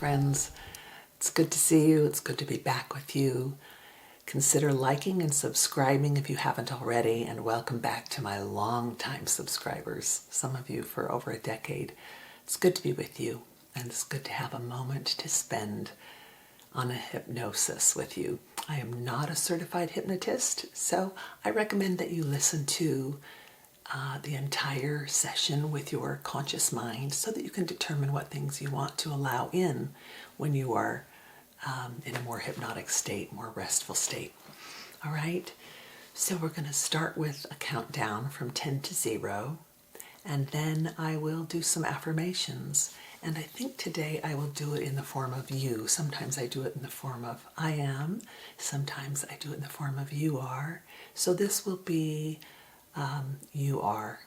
friends. It's good to see you. It's good to be back with you. Consider liking and subscribing if you haven't already, and welcome back to my longtime subscribers, some of you for over a decade. It's good to be with you, and it's good to have a moment to spend on a hypnosis with you. I am not a certified hypnotist, so I recommend that you listen to the entire session with your conscious mind so that you can determine what things you want to allow in when you are in a more hypnotic state, more restful state. All right, so we're going to start with a countdown from 10 to 0, and then I will do some affirmations. And I think today I will do it in the form of you. Sometimes I do it in the form of I am. Sometimes I do it in the form of you are. So this will be you are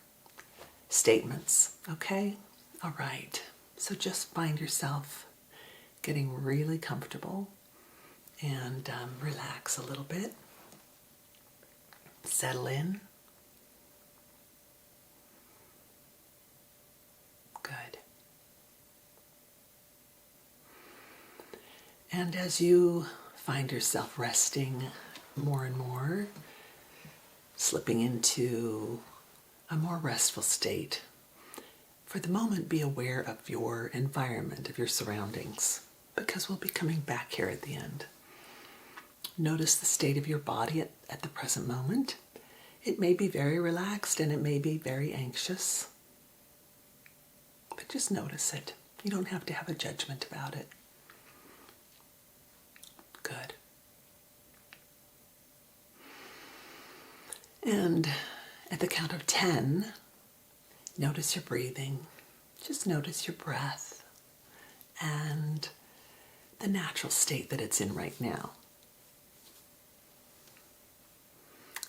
statements, okay? All right, so just find yourself getting really comfortable and relax a little bit. Settle in. Good. And as you find yourself resting more and more, slipping into a more restful state, for the moment be aware of your environment, of your surroundings, because we'll be coming back here at the end. Notice the state of your body at the present moment. It may be very relaxed and it may be very anxious, but just notice it. You don't have to have a judgment about it. Good. And at the count of 10, notice your breathing. Just notice your breath and the natural state that it's in right now.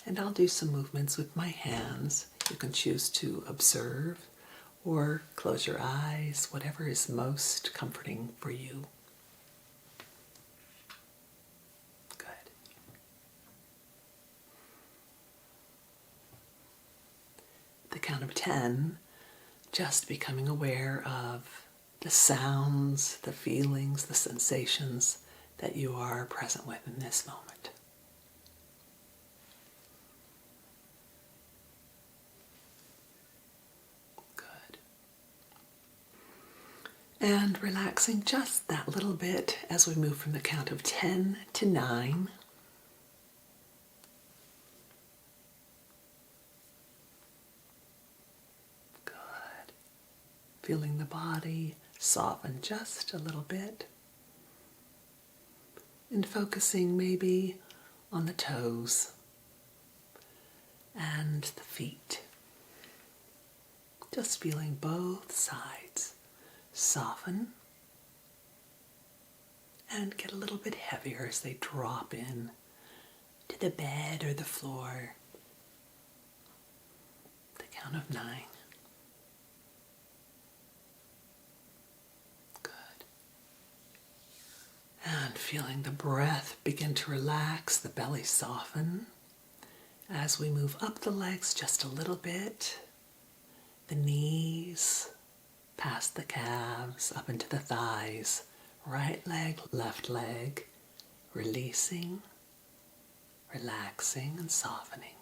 And I'll do some movements with my hands. You can choose to observe or close your eyes, whatever is most comforting for you. The count of 10, just becoming aware of the sounds, the feelings, the sensations that you are present with in this moment. Good. And relaxing just that little bit as we move from the count of 10 to 9. Feeling the body soften just a little bit, and focusing maybe on the toes and the feet. Just feeling both sides soften and get a little bit heavier as they drop in to the bed or the floor. The count of 9. And feeling the breath begin to relax, the belly soften. As we move up the legs just a little bit, the knees, past the calves, up into the thighs, right leg, left leg, releasing, relaxing and softening.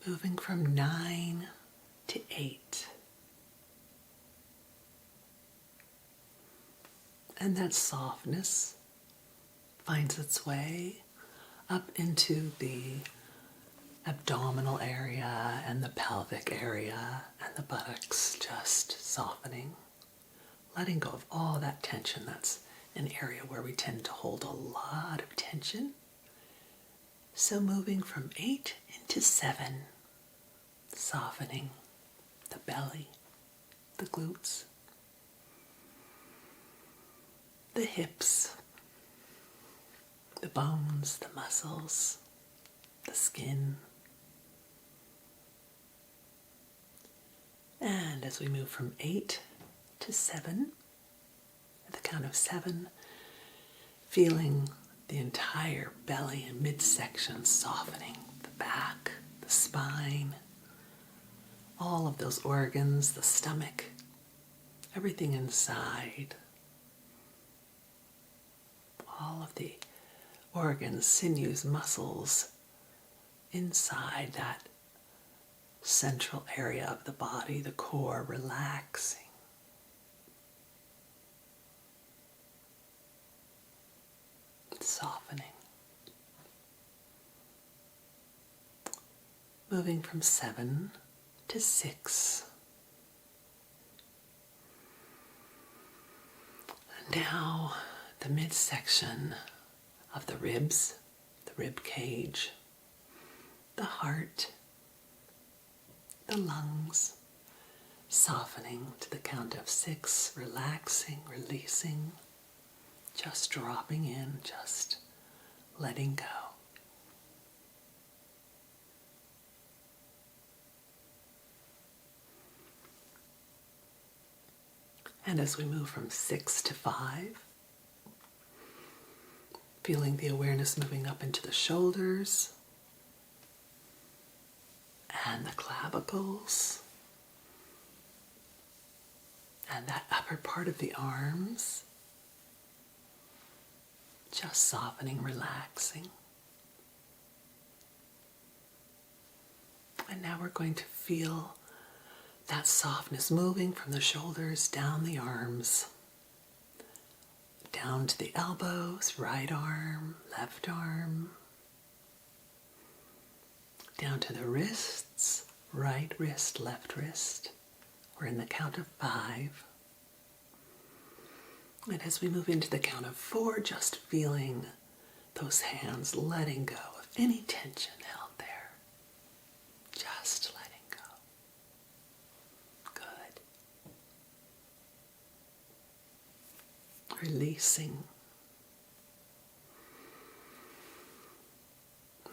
Moving from 9 to 8. And that softness finds its way up into the abdominal area and the pelvic area and the buttocks, just softening, letting go of all that tension. That's an area where we tend to hold a lot of tension. So moving from 8 into 7, softening the belly, the glutes, the hips, the bones, the muscles, the skin. And as we move from 8 to 7, at the count of 7, feeling the entire belly and midsection softening, the back, the spine, all of those organs, the stomach, everything inside, all of the organs, sinews, muscles inside that central area of the body, the core, relaxing. Softening. Moving from 7 to 6. And now the midsection of the ribs, the rib cage, the heart, the lungs, softening to the count of 6, relaxing, releasing, just dropping in, just letting go. And as we move from 6 to 5, feeling the awareness moving up into the shoulders and the clavicles and that upper part of the arms, just softening, relaxing. And now we're going to feel that softness moving from the shoulders down the arms, down to the elbows, right arm, left arm, down to the wrists, right wrist, left wrist. We're in the count of 5. And as we move into the count of 4, just feeling those hands letting go of any tension held there. Just letting go. Good. Releasing.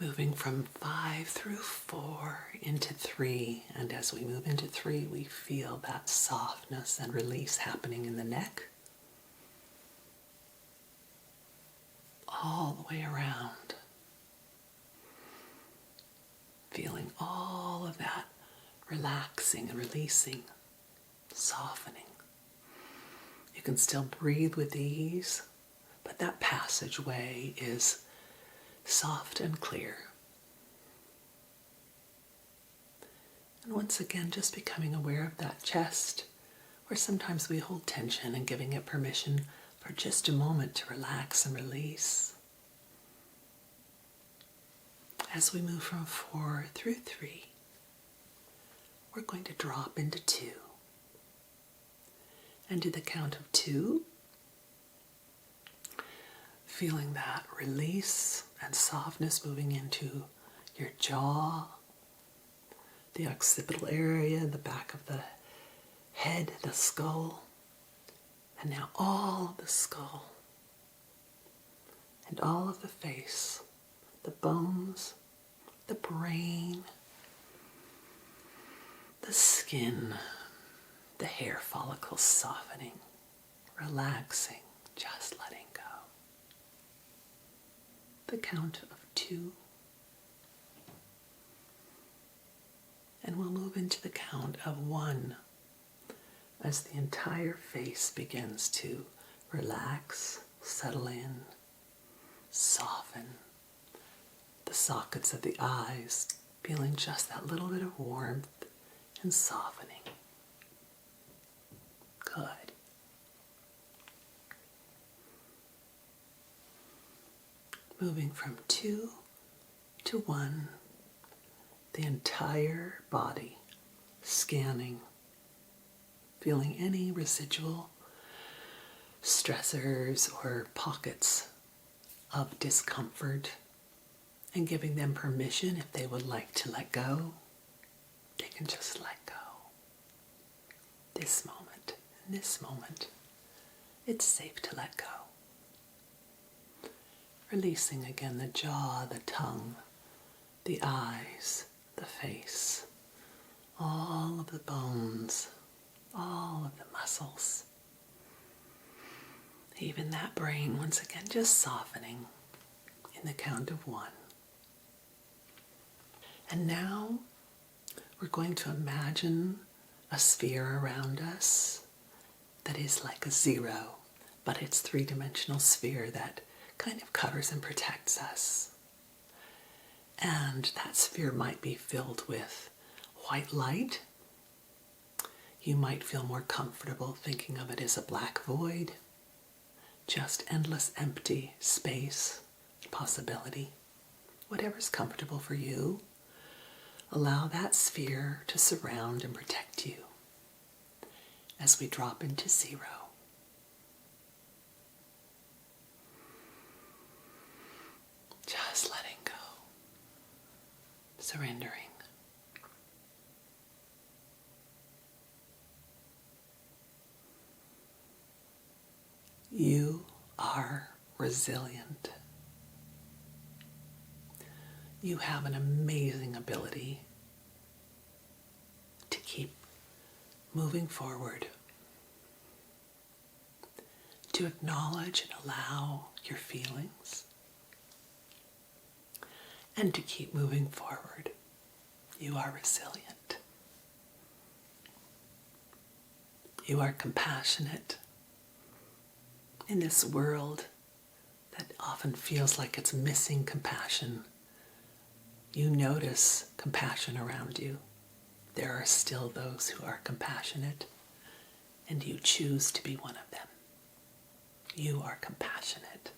Moving from 5 through 4 into 3. And as we move into 3, we feel that softness and release happening in the neck. All the way around. Feeling all of that relaxing and releasing, softening. You can still breathe with ease, but that passageway is soft and clear. And once again, just becoming aware of that chest, where sometimes we hold tension, and giving it permission for just a moment to relax and release. As we move from 4 through 3, we're going to drop into 2. And to the count of 2, feeling that release and softness moving into your jaw, the occipital area, the back of the head, the skull, and now all of the skull and all of the face, the bones, the brain, the skin, the hair follicles softening, relaxing, just letting go. The count of 2. And we'll move into the count of 1 as the entire face begins to relax, settle in, soften. The sockets of the eyes feeling just that little bit of warmth and softening. Good. Moving from 2 to 1, the entire body scanning, feeling any residual stressors or pockets of discomfort, and giving them permission, if they would like to let go, they can just let go. This moment, in this moment, it's safe to let go. Releasing again the jaw, the tongue, the eyes, the face, all of the bones, all of the muscles. Even that brain, once again, just softening in the count of 1. And now we're going to imagine a sphere around us, that is like a zero, but it's three-dimensional sphere that kind of covers and protects us. And that sphere might be filled with white light. You might feel more comfortable thinking of it as a black void, just endless empty space, possibility. Whatever's comfortable for you, allow that sphere to surround and protect you as we drop into zero. Just letting go, surrendering. You are resilient. You have an amazing ability to keep moving forward, to acknowledge and allow your feelings, and to keep moving forward. You are resilient. You are compassionate. In this world that often feels like it's missing compassion, you notice compassion around you. There are still those who are compassionate, and you choose to be one of them. You are compassionate.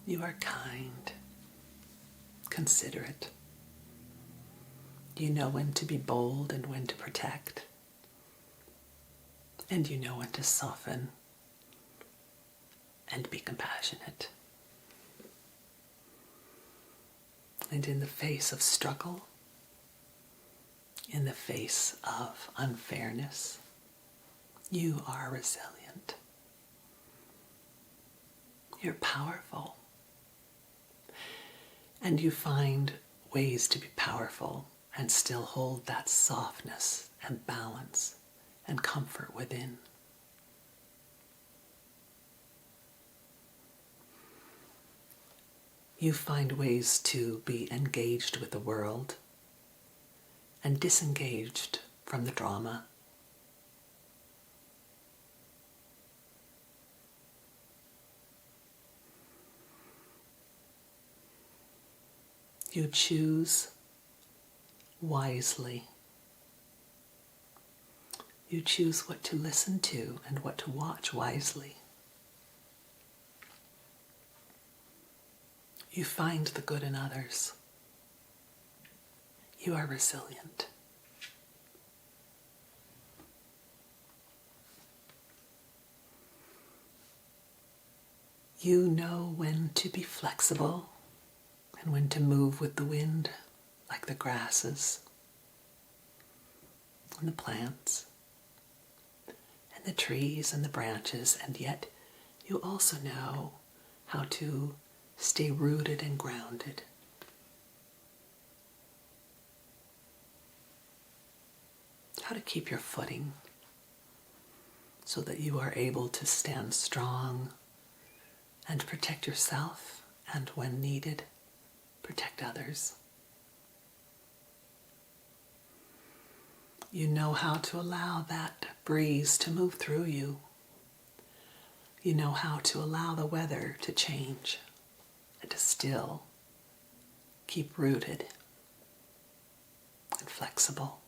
You are kind, considerate. You know when to be bold and when to protect. And you know when to soften and be compassionate. And in the face of struggle, in the face of unfairness, you are resilient. You're powerful. And you find ways to be powerful and still hold that softness and balance and comfort within. You find ways to be engaged with the world and disengaged from the drama. You choose wisely. You choose what to listen to and what to watch wisely. You find the good in others. You are resilient. You know when to be flexible and when to move with the wind, like the grasses and the plants and the trees and the branches, and yet you also know how to stay rooted and grounded. How to keep your footing so that you are able to stand strong and protect yourself, and when needed, protect others. You know how to allow that breeze to move through you. You know how to allow the weather to change and to still keep rooted and flexible.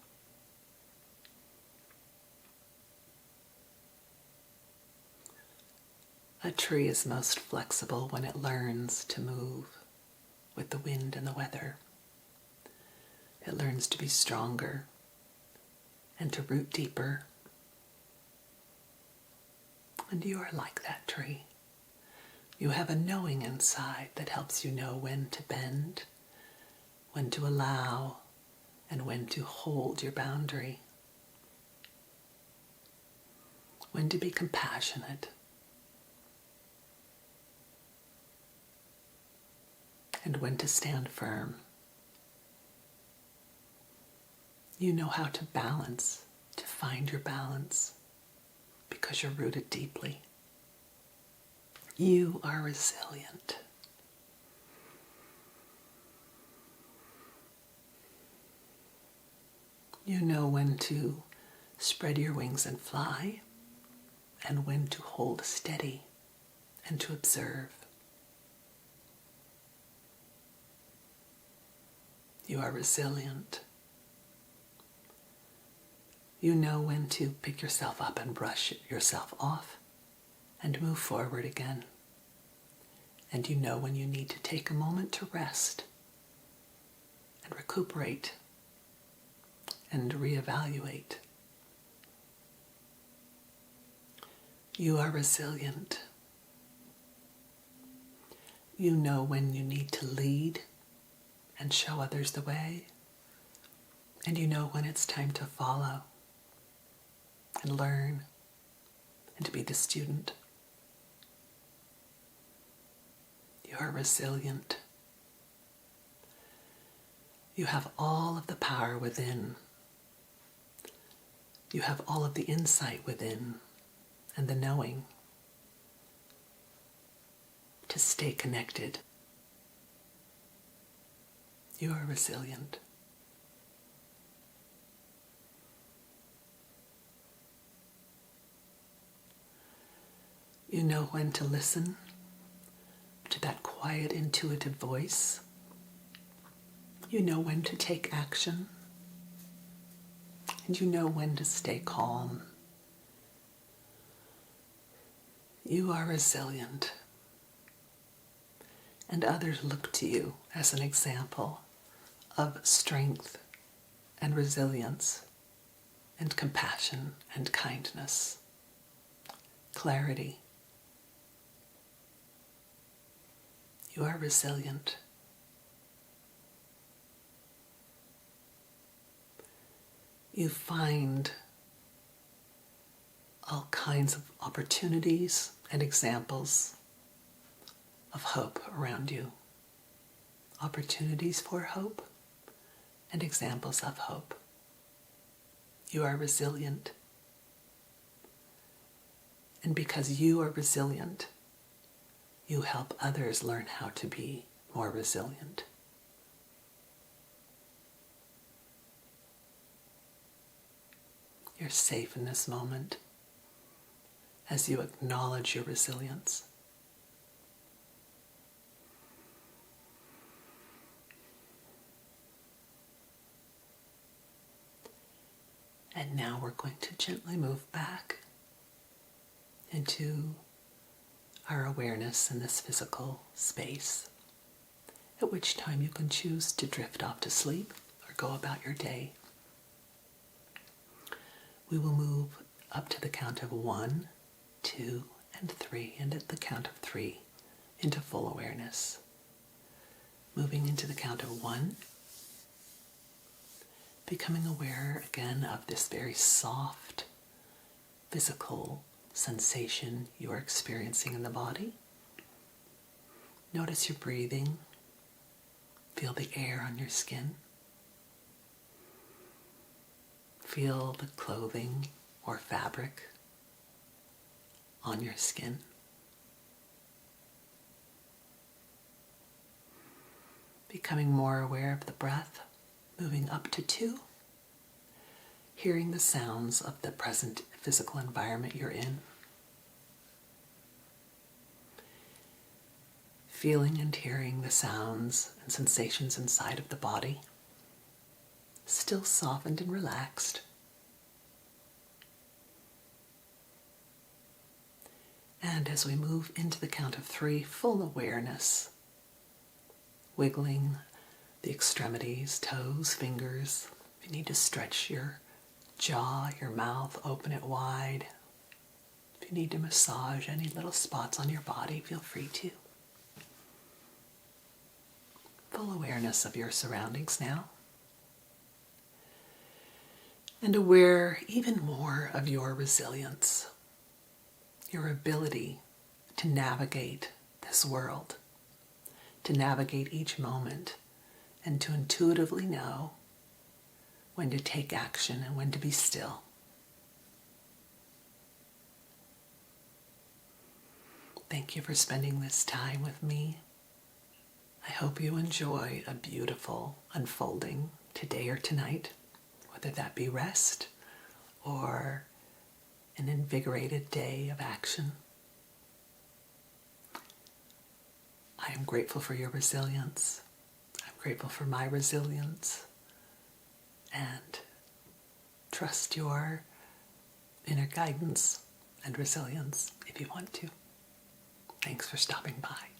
A tree is most flexible when it learns to move with the wind and the weather. It learns to be stronger and to root deeper. And you are like that tree. You have a knowing inside that helps you know when to bend, when to allow, and when to hold your boundary. When to be compassionate. And when to stand firm. You know how to balance, to find your balance, because you're rooted deeply. You are resilient. You know when to spread your wings and fly, and when to hold steady and to observe. You are resilient. You know when to pick yourself up and brush yourself off and move forward again. And you know when you need to take a moment to rest and recuperate and reevaluate. You are resilient. You know when you need to lead and show others the way, and you know when it's time to follow and learn and to be the student. You are resilient. You have all of the power within. You have all of the insight within and the knowing to stay connected. You are resilient. You know when to listen to that quiet, intuitive voice. You know when to take action. And you know when to stay calm. You are resilient. And others look to you as an example of strength and resilience and compassion and kindness, clarity. You are resilient. You find all kinds of opportunities and examples of hope around you. Opportunities for hope and examples of hope. You are resilient. And because you are resilient, you help others learn how to be more resilient. You're safe in this moment as you acknowledge your resilience. And now we're going to gently move back into our awareness in this physical space, at which time you can choose to drift off to sleep or go about your day. We will move up to the count of 1, 2, and 3, and at the count of 3 into full awareness. Moving into the count of 1, becoming aware again of this very soft physical sensation you are experiencing in the body. Notice your breathing. Feel the air on your skin. Feel the clothing or fabric on your skin. Becoming more aware of the breath, moving up to 2. Hearing the sounds of the present physical environment you're in. Feeling and hearing the sounds and sensations inside of the body. Still softened and relaxed. And as we move into the count of 3, full awareness. Wiggling the extremities, toes, fingers. If you need to stretch your jaw, your mouth, open it wide. If you need to massage any little spots on your body, feel free to. Full awareness of your surroundings now. And aware even more of your resilience, your ability to navigate this world, to navigate each moment, and to intuitively know when to take action and when to be still. Thank you for spending this time with me. I hope you enjoy a beautiful unfolding today or tonight, whether that be rest or an invigorated day of action. I am grateful for your resilience. I'm grateful for my resilience. And trust your inner guidance and resilience if you want to. Thanks for stopping by.